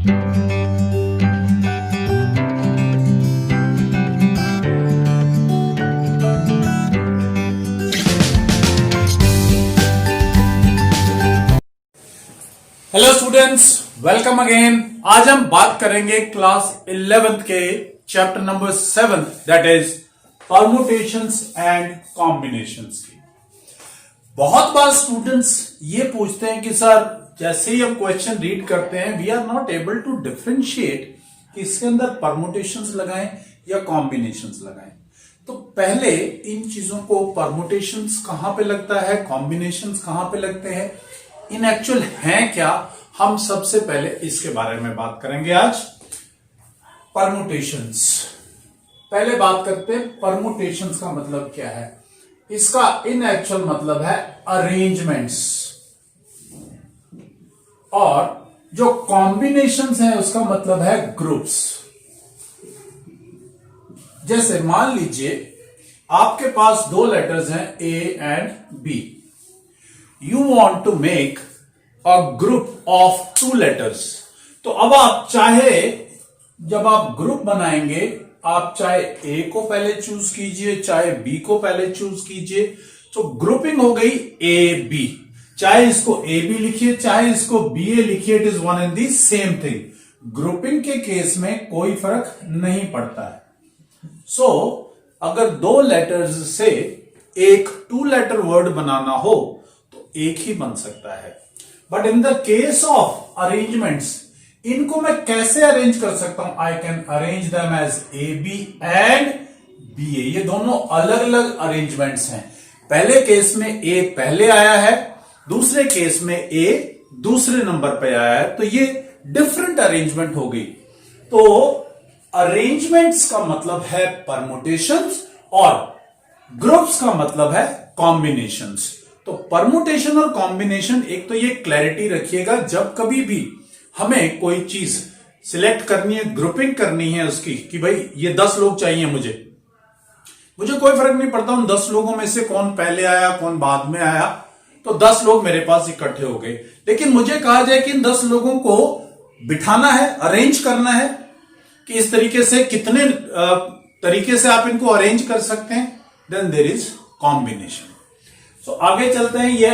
Hello students, welcome again. आज हम बात करेंगे क्लास 11th के chapter number 7 that is permutations and combinations की। बहुत बार स्टूडेंट्स ये पूछते हैं कि सर जैसे ही हम क्वेश्चन रीड करते हैं we are not able to differentiate कि इसके अंदर परमुटेशंस लगाएं या कॉम्बिनेशंस लगाएं। तो पहले इन चीजों को परमुटेशंस कहां पे लगता है, कॉम्बिनेशंस कहां पे लगते हैं, इन एक्चुअल हैं क्या, हम सबसे पहले इसके बारे में बात करेंगे आज। परमुटेशंस पहले बात करते हैं। परमुटेशंस का मतलब क्या है? इसका इन एक्चुअल मतलब है अरेंजमेंट्स, और जो कॉम्बिनेशंस है उसका मतलब है ग्रुप्स। जैसे मान लीजिए आपके पास दो लेटर्स हैं A and B. You want to make a group of two letters। तो अब आप चाहे जब आप ग्रुप बनाएंगे आप चाहे ए को पहले चूज कीजिए चाहे बी को पहले चूज कीजिए। तो ग्रुपिंग हो गई ए बी, चाहे इसको ए बी लिखिए चाहे इसको बी ए लिखिए, it is one and the same thing. Grouping के केस में कोई फर्क नहीं पड़ता है। सो अगर दो लेटर्स से एक टू लेटर वर्ड बनाना हो एक ही बन सकता है। But in the case of arrangements इनको मैं कैसे अरेंज कर सकता हूं? I can arrange them as A B and B A. ये दोनों अलग अलग अरेंजमेंट्स हैं। पहले केस में ए पहले आया है, दूसरे केस में ए दूसरे नंबर पे आया है, तो ये डिफरेंट अरेंजमेंट हो गई। तो अरेंजमेंट्स का मतलब है परमुटेशंस और ग्रुप्स का मतलब है कॉम्बिनेशंस। तो परमुटेशन और कॉम्बिनेशन, एक तो ये क्लैरिटी रखिएगा, जब कभी भी हमें कोई चीज सिलेक्ट करनी है, ग्रुपिंग करनी है उसकी, कि भाई ये 10 लोग चाहिए मुझे कोई फर्क नहीं पड़ता उन 10 लोगों में से कौन पहले आया कौन बाद में आया, तो 10 लोग मेरे पास इकट्ठे हो गए। लेकिन मुझे कहा जाए कि इन 10 लोगों को बिठाना है, अरेंज करना है कि इस तरीके से कितने तरीके से आप इनको अरेंज कर सकते हैं, देन देयर इज कॉम्बिनेशन। तो आगे चलते हैं। ये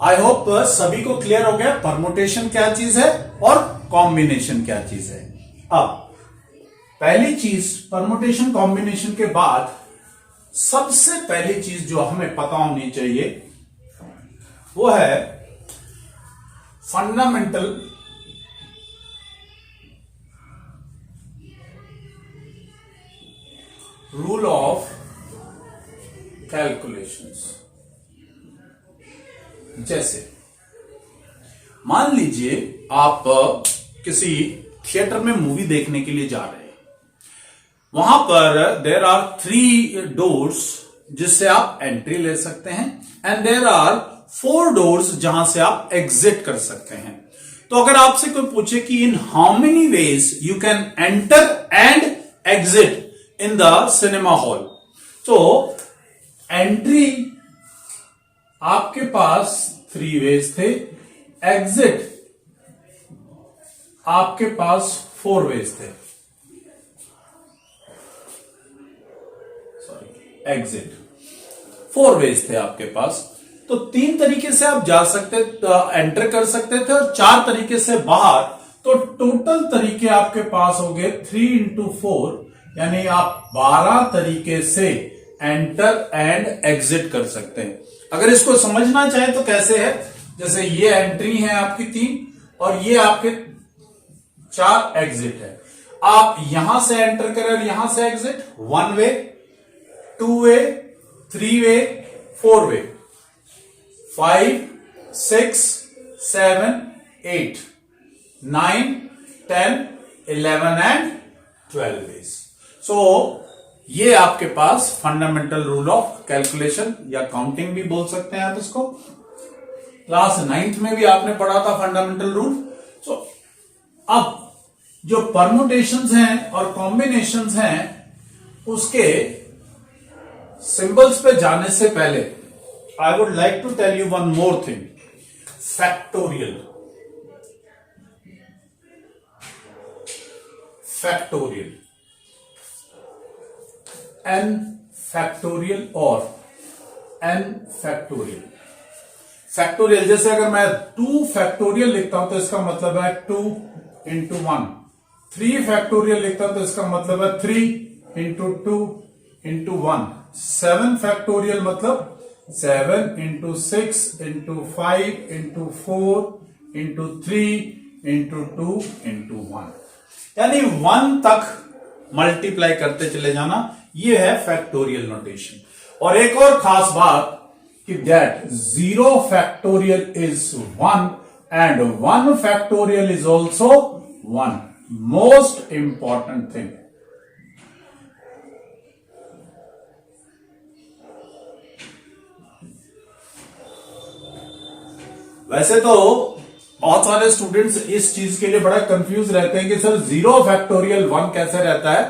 आई होप सभी को क्लियर हो गया परमुटेशन क्या चीज है और कॉम्बिनेशन क्या चीज है। अब पहली चीज परमुटेशन कॉम्बिनेशन के बाद सबसे पहली चीज जो हमें पता होनी चाहिए वो है फंडामेंटल रूल ऑफ कैलकुलेशंस। जैसे मान लीजिए आप किसी थिएटर में मूवी देखने के लिए जा रहे हैं, वहां पर देयर आर 3 डोर्स जिससे आप एंट्री ले सकते हैं एंड देयर आर 4 डोर्स जहां से आप एग्जिट कर सकते हैं। तो अगर आपसे कोई पूछे कि in how many ways you can enter and exit in the cinema hall, तो एंट्री आपके पास 3 वेज थे, एग्जिट आपके पास 4 वेज थे। सॉरी, एग्जिट 4 वेज थे आपके पास। तो 3 तरीके से आप जा सकते, एंटर कर सकते थे, और 4 तरीके से बाहर। तो टोटल तरीके आपके पास हो गए 3 into 4, यानी आप 12 तरीके से एंटर एंड एग्जिट कर सकते हैं। अगर इसको समझना चाहे तो कैसे है, जैसे ये एंट्री है आपकी 3 और ये आपके 4 एग्जिट है। आप यहां से एंटर करें और यहां से exit, 1 way, 2 way, 3 way, 4 way, 5, 6, 7, 8, 9, 10, 11 and 12 ways. So ये आपके पास फंडामेंटल रूल ऑफ कैलकुलेशन या काउंटिंग भी बोल सकते हैं आप इसको। क्लास 9th में भी आपने पढ़ा था फंडामेंटल रूल। सो अब जो परमुटेशंस हैं और कॉम्बिनेशंस हैं उसके सिंबल्स पे जाने से पहले I would like to tell you one more thing, factorial. Factorial, n factorial और n फैक्टोरियल। फैक्टोरियल जैसे अगर मैं 2 फैक्टोरियल लिखता हूं तो इसका मतलब है 2 इंटू 1। 3 फैक्टोरियल लिखता हूं तो इसका मतलब है 3 इंटू 2 इंटू 1। 7 फैक्टोरियल मतलब 7 into 6 into 5 into 4 into 3 into 2 into 1, यानी 1 तक मल्टीप्लाई करते चले जाना, ये है फैक्टोरियल नोटेशन। और एक और खास बात कि that 0 factorial is 1 and 1 factorial is also 1। Most important thing. वैसे तो बहुत सारे स्टूडेंट्स इस चीज के लिए बड़ा कंफ्यूज रहते हैं कि सर 0 फैक्टोरियल 1 कैसे रहता है।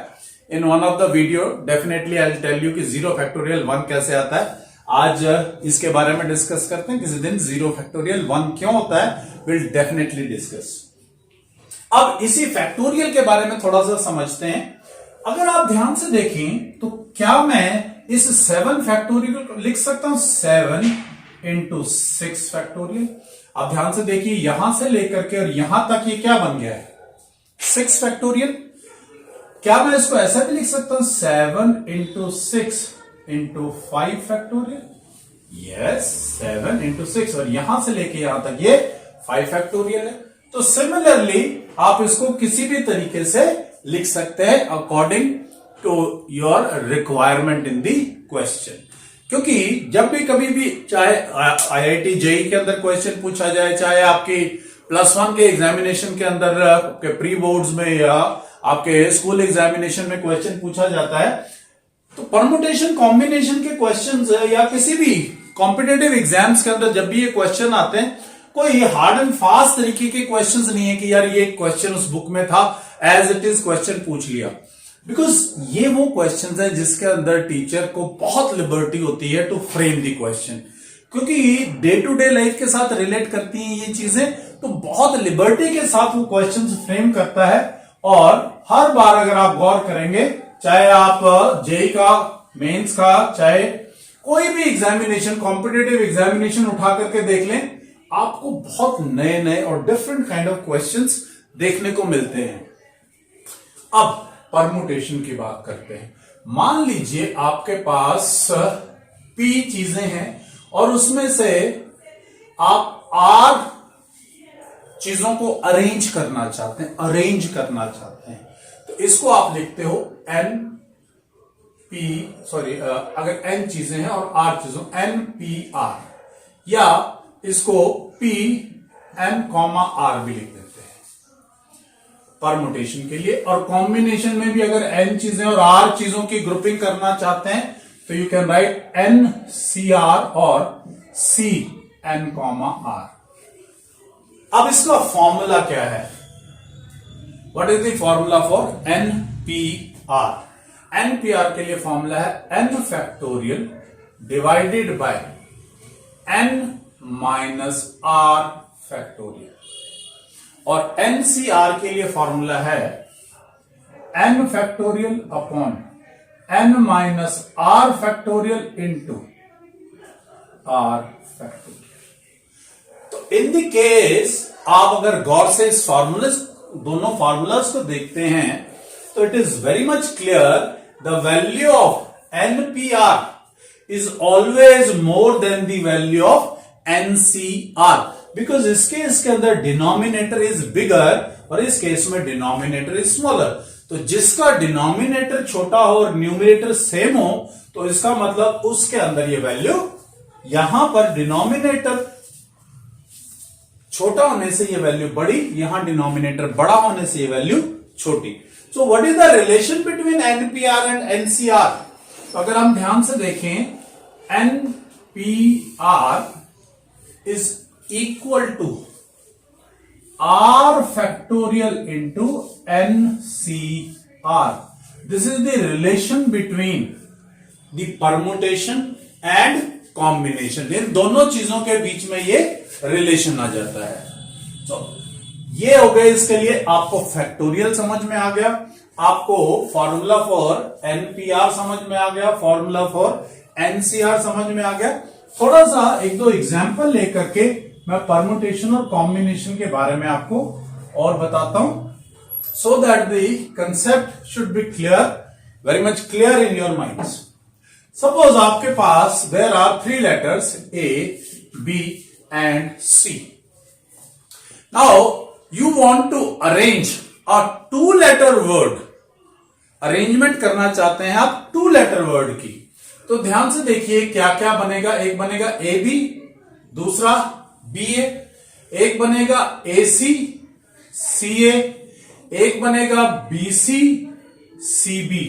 In one of the video definitely I will tell you कि 0 फैक्टोरियल 1 कैसे आता है। आज इसके बारे में डिस्कस करते हैं किसी दिन। 0 फैक्टोरियल 1 क्यों होता है, विल डेफिनेटली डिस्कस। अब इसी फैक्टोरियल के बारे में थोड़ा सा समझते हैं। अगर आप ध्यान से देखें तो क्या मैं इस 7 फैक्टोरियल को लिख सकता हूं 7 इंटू 6 फैक्टोरियल। आप ध्यान से देखिए, यहां से लेकर के और यहां तक ये क्या बन गया है 6 फैक्टोरियल। क्या मैं इसको ऐसा भी लिख सकता हूं 7 into 6 into 5 factorial. Yes, 7 into 6 और यहां से लेके यहां तक ये 5 फैक्टोरियल है। तो सिमिलरली आप इसको किसी भी तरीके से लिख सकते हैं according to your requirement in the question. क्योंकि जब भी कभी भी चाहे IIT जेई के अंदर क्वेश्चन पूछा जाए, चाहे आपकी +1 के एग्जामिनेशन के अंदर आपके प्री बोर्ड्स में या आपके स्कूल एग्जामिनेशन में क्वेश्चन पूछा जाता है, तो परमुटेशन कॉम्बिनेशन के क्वेश्चंस या किसी भी कॉम्पिटिटिव एग्जाम्स के अंदर जब भी ये क्वेश्चन आते हैं, कोई हार्ड एंड फास्ट तरीके के क्वेश्चंस नहीं है कि यार ये क्वेश्चन उस बुक में था, एज इट इज क्वेश्चन पूछ लिया। बिकॉज ये वो क्वेश्चंस हैं जिसके अंदर टीचर को बहुत लिबर्टी होती है टू फ्रेम द क्वेश्चन, क्योंकि डे टू डे लाइफ के साथ रिलेट करती हैं ये चीजें, तो बहुत लिबर्टी के साथ वो क्वेश्चंस फ्रेम करता है। और हर बार अगर आप गौर करेंगे, चाहे आप जेई का, मेंस का, चाहे कोई भी एग्जामिनेशन, कॉम्पिटिटिव एग्जामिनेशन उठा करके देख लें, आपको बहुत नए नए और डिफरेंट काइंड ऑफ क्वेश्चंस देखने को मिलते हैं। अब परमुटेशन की बात करते हैं। मान लीजिए आपके पास P चीजें हैं और उसमें से आप R चीजों को अरेंज करना चाहते हैं, तो इसको आप लिखते हो अगर N चीजें हैं और R चीजों, NPR, या इसको PN, R भी लिख देते हैं परमुटेशन के लिए। और कॉम्बिनेशन में भी अगर N चीजें और R चीजों की ग्रुपिंग करना चाहते हैं तो यू कैन राइट NCR और CN, R। अब इसका फॉर्मूला क्या है? What is the formula for NPR? NPR के लिए फॉर्मूला है N factorial divided by N minus R factorial. और NCR के लिए फॉर्मूला है N factorial upon N minus R factorial into R factorial. तो इन द केस आप अगर गौर से इस दोनों फॉर्मूलाज को देखते हैं तो it is very much clear the value of NPR is always more than the value of NCR, because इस केस के अंदर डिनोमिनेटर इज बिगर और इस केस में डिनोमिनेटर इज स्मॉलर। तो जिसका डिनोमिनेटर छोटा हो और न्यूमरेटर सेम हो तो इसका मतलब उसके अंदर ये वैल्यू, यहां पर डिनोमिनेटर छोटा होने से ये वैल्यू बड़ी, यहां डिनोमिनेटर बड़ा होने से ये वैल्यू छोटी। So what is the relation between NPR and NCR? तो अगर हम ध्यान से देखें, NPR is equal to R factorial into NCR. This is the relation between the permutation and combination. इन दोनों चीजों के बीच में ये रिलेशन आ जाता है। तो ये हो गए, इसके लिए आपको फैक्टोरियल समझ में आ गया। आपको फॉर्मूला फॉर एनपीआर समझ में आ गया, फॉर्मूला फॉर एनसीआर समझ में आ गया। थोड़ा सा एक दो एग्जाम्पल लेकर के मैं परम्यूटेशन और कॉम्बिनेशन के बारे में आपको और बताता हूं, so that the concept should be clear, very much clear in your minds. Suppose आपके पास there are 3 letters A, B and C. Now you want to arrange a 2-letter word, arrangement करना चाहते हैं आप 2-letter word की। तो ध्यान से देखिए क्या क्या बनेगा। एक बनेगा ए बी, दूसरा बी ए, एक बनेगा ए सी, सी ए, एक बनेगा B C, C B.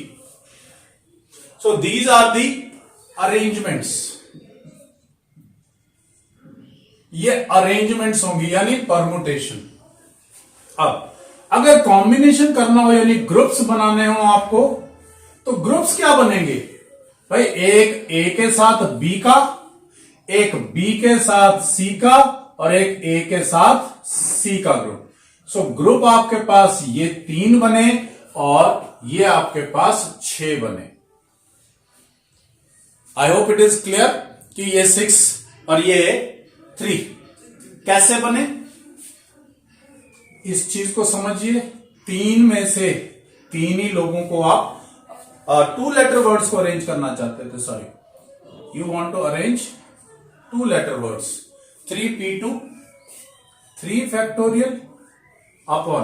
So these are the arrangements, ये अरेंजमेंट्स होंगी यानी परमुटेशन। अब अगर कॉम्बिनेशन करना हो यानी ग्रुप्स बनाने हो आपको, तो ग्रुप्स क्या बनेंगे भाई, एक ए के साथ बी का, एक बी के साथ सी का और एक ए के साथ सी का ग्रुप। सो ग्रुप आपके पास ये 3 बने और ये आपके पास 6 बने। I hope it is clear कि ये 6 और ये 3 कैसे बने, इस चीज को समझिए। 3 में से 3 ही लोगों को आप 2-letter वर्ड्स को अरेंज करना चाहते थे, sorry, you want to arrange 2-letter words. 3p2 3 factorial upon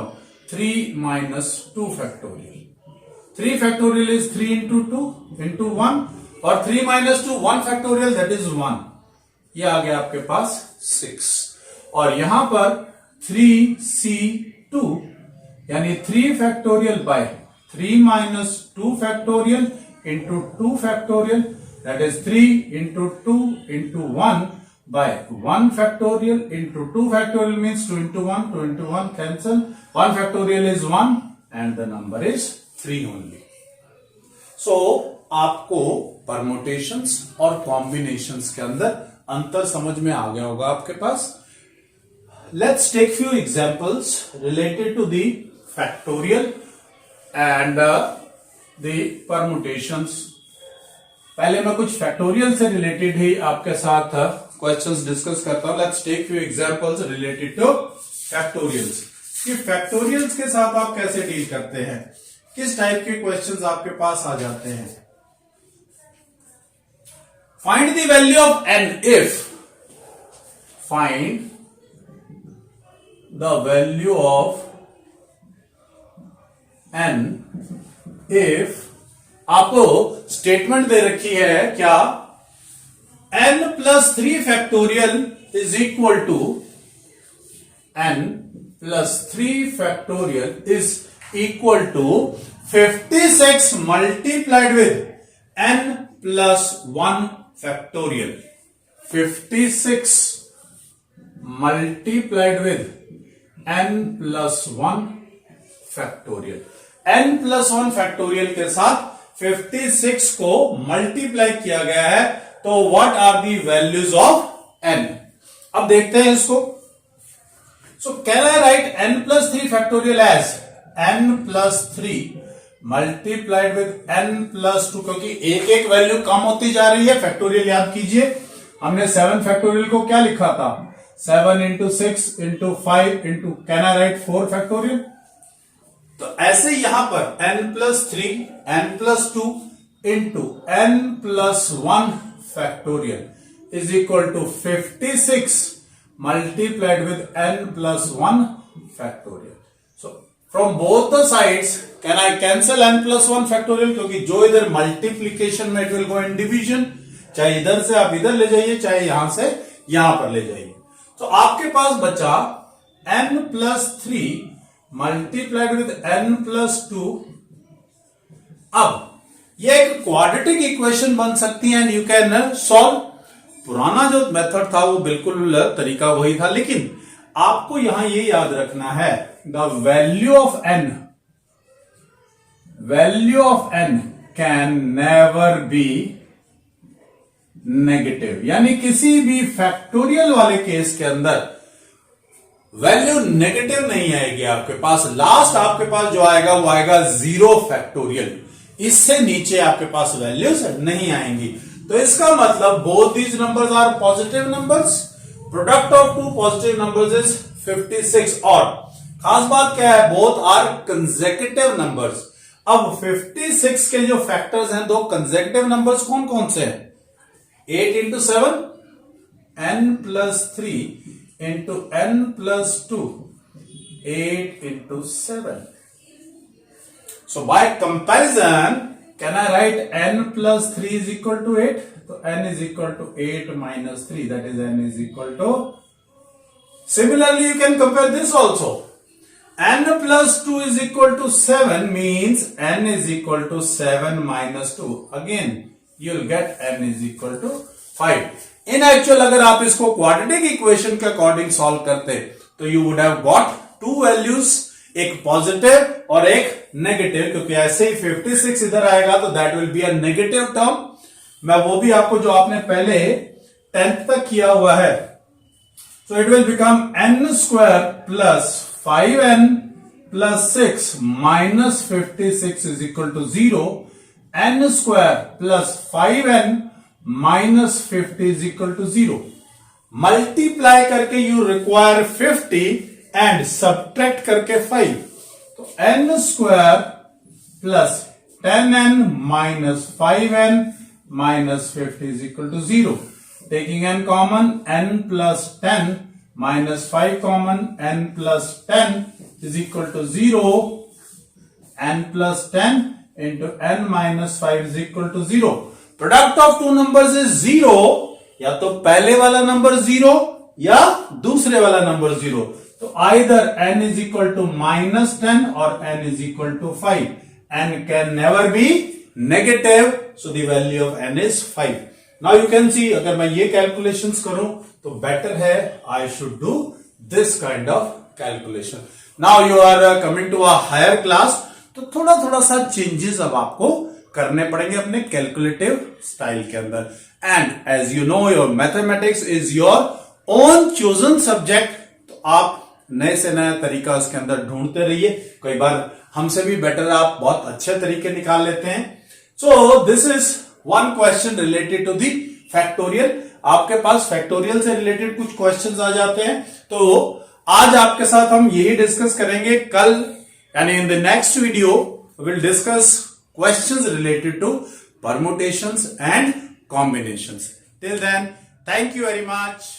3 minus 2 factorial. 3 factorial is 3 into 2 into 1 और 3 माइनस 2 1 फैक्टोरियल दैट इज 1। ये आ गया आपके पास 6 और यहां पर 3c2 यानी 3 factorial by 3 minus 2 factorial into 2 factorial that is 3 into 2 into 1 by 1 factorial into 2 factorial means 2 into 1, 2 into 1 cancel, 1 factorial is 1 and the number is 3 only. So आपको permutations और combinations के अंदर अंतर समझ में आ गया होगा आपके पास। Let's take few examples related to the factorial and the permutations. पहले मैं कुछ फैक्टोरियल से रिलेटेड ही आपके साथ क्वेश्चंस डिस्कस करता हूं। Let's take few examples related to factorials. कि फैक्टोरियल्स के साथ आप कैसे डील करते हैं, किस टाइप के क्वेश्चंस आपके पास आ जाते हैं। Find the value of n if, find the value of n if, आपको स्टेटमेंट दे रखी है क्या, n plus 3 factorial is equal to n plus 3 factorial is equal to 56 multiplied with n plus 1 factorial. 56 multiplied with n plus 1 factorial. n plus 1 factorial के साथ 56 को multiply किया गया है, तो what are the values of n। अब देखते हैं इसको। So can I write n plus 3 factorial as n plus 3 multiplied with n plus 2, क्योंकि एक एक वैल्यू कम होती जा रही है। फैक्टोरियल याद कीजिए, हमने 7 फैक्टोरियल को क्या लिखा था, 7 into 6 into 5 into, can I write 4 factorial. तो ऐसे यहां पर n plus 3 n plus 2 into n plus 1 factorial is equal to 56 multiplied with n plus 1 factorial. So from both the sides can I cancel n plus 1 factorial, क्योंकि जो इधर multiplication में it will go in division, चाहे इधर से आप इधर ले जाइए, चाहे यहां से यहां पर ले जाइए। तो आपके पास बचा n plus 3 multiplied with n plus 2। अब ये एक क्वाड्रेटिक इक्वेशन बन सकती है एंड यू कैन सॉल्व। पुराना जो मेथड था वो बिल्कुल तरीका वही था, लेकिन आपको यहां ये याद रखना है, the value of n can never be negative, यानी किसी भी फैक्टोरियल वाले केस के अंदर वैल्यू नेगेटिव नहीं आएगी आपके पास, लास्ट आपके पास जो आएगा वो आएगा 0 फैक्टोरियल, इससे नीचे आपके पास वैल्यूज नहीं आएंगी। तो इसका मतलब both these numbers are positive numbers, product of two positive numbers is 56, और खास बात क्या है, बोथ आर कंसेक्यूटिव नंबर्स। अब 56 के जो फैक्टर्स हैं, दो कंसेक्यूटिव नंबर्स कौन कौन से हैं? 8 into 7, n plus 3 into n plus 2, 8 into 7. So by comparison, can I write n plus 3 is equal to 8? So n is equal to 8 minus 3, that is n is equal to. Similarly, you can compare this also. n plus 2 is equal to 7 means n is equal to 7 minus 2. Again, you'll get n is equal to 5. In actual, अगर आप इसको quadratic equation के according solve करते तो you would have got to values, एक positive और एक negative, क्योंकि ऐसे ही 56 इधर आएगा तो that will be a negative term. मैं वो भी आपको जो आपने पहले 10th तक किया हुआ है, so it will become n square plus 5n plus 6 minus 56 is equal to 0. n square plus 5n minus 50 is equal to 0. Multiply करके यू रिक्वायर 50 एंड सब्ट्रैक्ट करके 5. तो n square plus 10n minus 5n minus 50 is equal to 0. Taking n common, n plus 10 minus 5 common, n plus 10 is equal to 0. n plus 10 into n minus 5 is equal to 0. Product of two numbers is 0, या तो पहले वाला number 0 या दूसरे वाला number 0. तो either n is equal to minus 10 और n is equal to 5. n can never be negative, so the value of n is 5. Now you can see, अगर मैं ये कैलकुलेशंस करूं तो बेटर है I should do this kind of calculation. Now you are coming to a higher class, तो थोड़ा थोड़ा सा चेंजेस अब आपको करने पड़ेंगे अपने कैलकुलेटिव स्टाइल के अंदर. And as you know, your mathematics is your own chosen subject, तो आप नए से नया तरीका उसके अंदर ढूंढते रहिए. कई बार हमसे भी बेटर आप बहुत अच्छे तरीके निकाल लेते हैं. So this is one question related to the factorial. आपके पास फैक्टोरियल से रिलेटेड कुछ क्वेश्चंस आ जाते हैं, तो आज आपके साथ हम यही डिस्कस करेंगे. कल यानी in the next video will discuss questions related to permutations and combinations. Till then, thank you very much.